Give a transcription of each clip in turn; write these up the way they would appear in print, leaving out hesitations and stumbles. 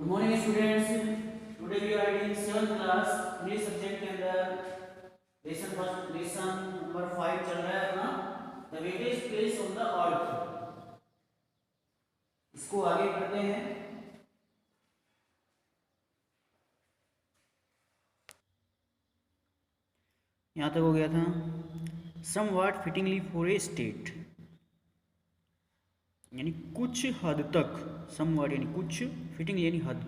Morning students, today we are reading 7th class English subject के अंदर lesson number 5 चल रहा है अपना the wettest place on the earth. इसको आगे पढ़ते हैं। यहाँ तक हो गया था somewhat fittingly for a state, यानी कुछ हद तक, समवॉट यानी कुछ, फिटिंग यानी हद,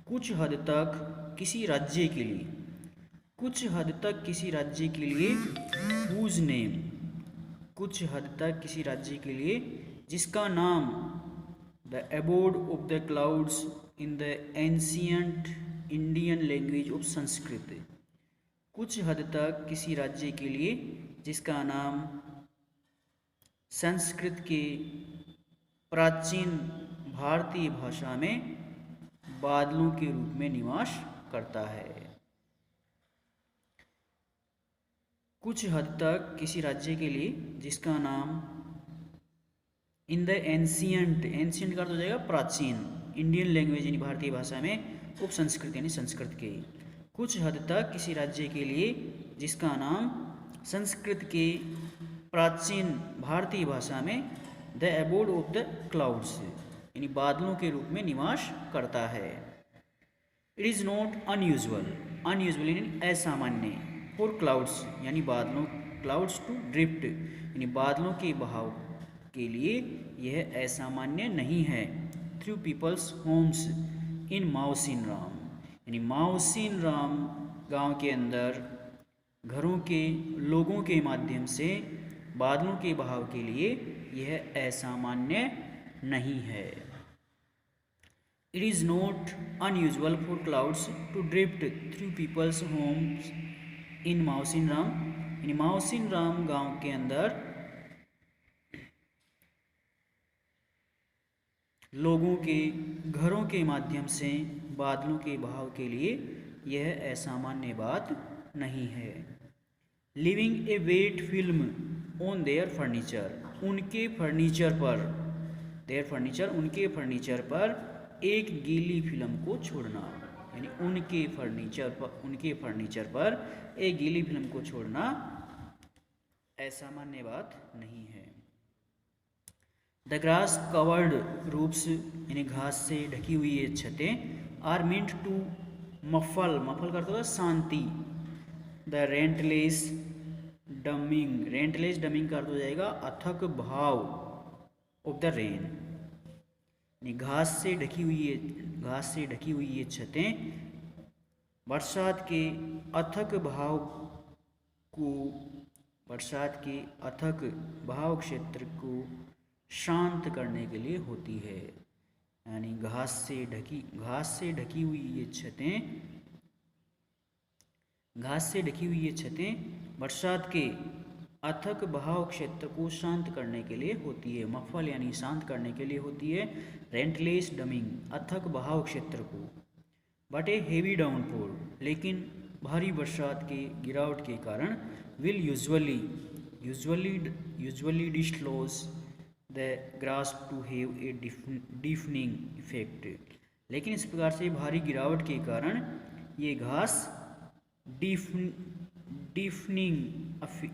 कुछ हद तक किसी राज्य के लिए, कुछ हद तक किसी राज्य के लिए हुज नेम, कुछ हद तक किसी राज्य के लिए जिसका नाम the abode of the clouds in the ancient Indian language of Sanskrit, कुछ हद तक किसी राज्य के लिए जिसका नाम संस्कृत के प्राचीन भारतीय भाषा में बादलों के रूप में निवास करता है। कुछ हद तक किसी राज्य के लिए जिसका नाम इन द एंशियंट, एंशियंट का अर्थ हो जाएगा प्राचीन, इंडियन लैंग्वेज यानी भारतीय भाषा में उप संस्कृत यानी संस्कृत के, कुछ हद तक किसी राज्य के लिए जिसका नाम संस्कृत के प्राचीन भारतीय भाषा में the abode of the clouds यानी बादलों के रूप में निवास करता है। It is not unusual, unusual यानी असामान्य, फॉर क्लाउड्स यानी बादलों, क्लाउड्स टू ड्रिफ्ट यानी बादलों के बहाव के लिए यह असामान्य नहीं है। Through people's homes in Mawsynram यानी माओसिन राम गांव के अंदर घरों के लोगों के माध्यम से बादलों के बहाव के लिए यह असामान्य नहीं है। It is not unusual for clouds to drift through people's homes in Mawsynram यानी माओसिन राम गांव के अंदर लोगों के घरों के माध्यम से बादलों के बहाव के लिए यह असामान्य बात नहीं है। Leaving a wet film on their furniture, उनके फर्नीचर पर, देयर फर्नीचर उनके फर्नीचर पर एक गीली फिल्म को छोड़ना, यानी उनके फर्नीचर पर एक गीली फिल्म को छोड़ना असामान्य बात नहीं है। द ग्रास कवर्ड रूप्स यानी घास से ढकी हुई ये छतें are meant to muffle, muffle करता होगा शांति, the relentless drumming, relentless drumming का अर्थ हो जाएगा अथक भाव ऑफ द रेन, यानी घास से ढकी हुई ये छतें बरसात के अथक भाव को, बरसात के अथक भाव क्षेत्र को शांत करने के लिए होती है। यानी घास से ढकी हुई ये छतें बरसात के अथक बहाव क्षेत्र को शांत करने के लिए होती है। मफल यानी शांत करने के लिए होती है। रेंटलेस डमिंग अथक बहाव क्षेत्र को, बट ए हेवी डाउनपोर लेकिन भारी बरसात के गिरावट के कारण will usually disclose the grass to have a deafening effect, लेकिन इस प्रकार से भारी गिरावट के कारण ये घास डीफनिंग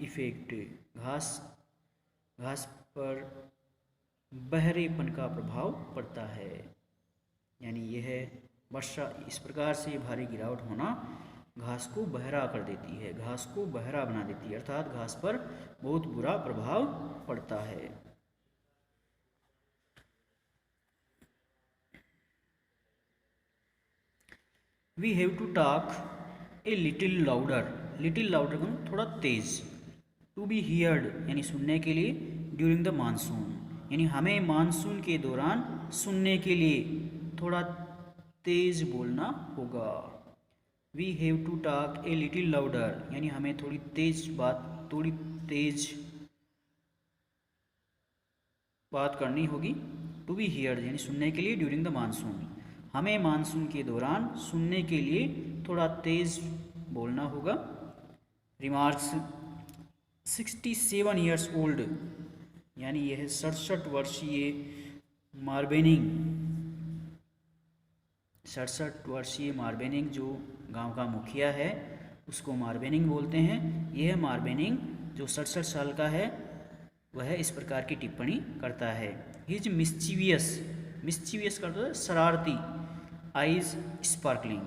इफेक्ट, घास पर बहरेपन का प्रभाव पड़ता है। यानी यह वर्षा, इस प्रकार से भारी गिरावट होना घास को बहरा कर देती है, घास को बहरा बना देती है, अर्थात घास पर बहुत बुरा प्रभाव पड़ता है। We have to talk a little louder, little louder का थोड़ा तेज, टू बी हियर्ड यानी सुनने के लिए, ड्यूरिंग द मानसून यानी हमें मानसून के दौरान सुनने के लिए थोड़ा तेज बोलना होगा। We have to talk a little louder यानी हमें थोड़ी तेज बात करनी होगी। टू बी हियर्ड यानी सुनने के लिए, ड्यूरिंग द मानसून हमें मानसून के दौरान सुनने के लिए थोड़ा तेज बोलना होगा। रिमार्क्स 67 ईयर्स ओल्ड यानी यह 67 वर्षीय मार्बेनिंग 67 वर्षीय मार्बेनिंग जो गांव का मुखिया है उसको मार्बेनिंग बोलते हैं। यह मार्बेनिंग जो 67 साल का है वह इस प्रकार की टिप्पणी करता है। हिज मिस्चीवियस, मिस्चीवियस करता है शरारती, आइज स्पार्कलिंग,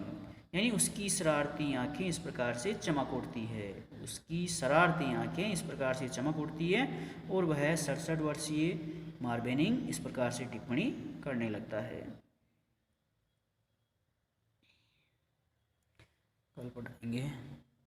यानी उसकी शरारती आंखें इस प्रकार से चमक उठती है, उसकी शरारती आंखें इस प्रकार से चमक उठती है और वह 67 वर्षीय मार्बेनिंग इस प्रकार से टिप्पणी करने लगता है। कल पढ़ेंगे।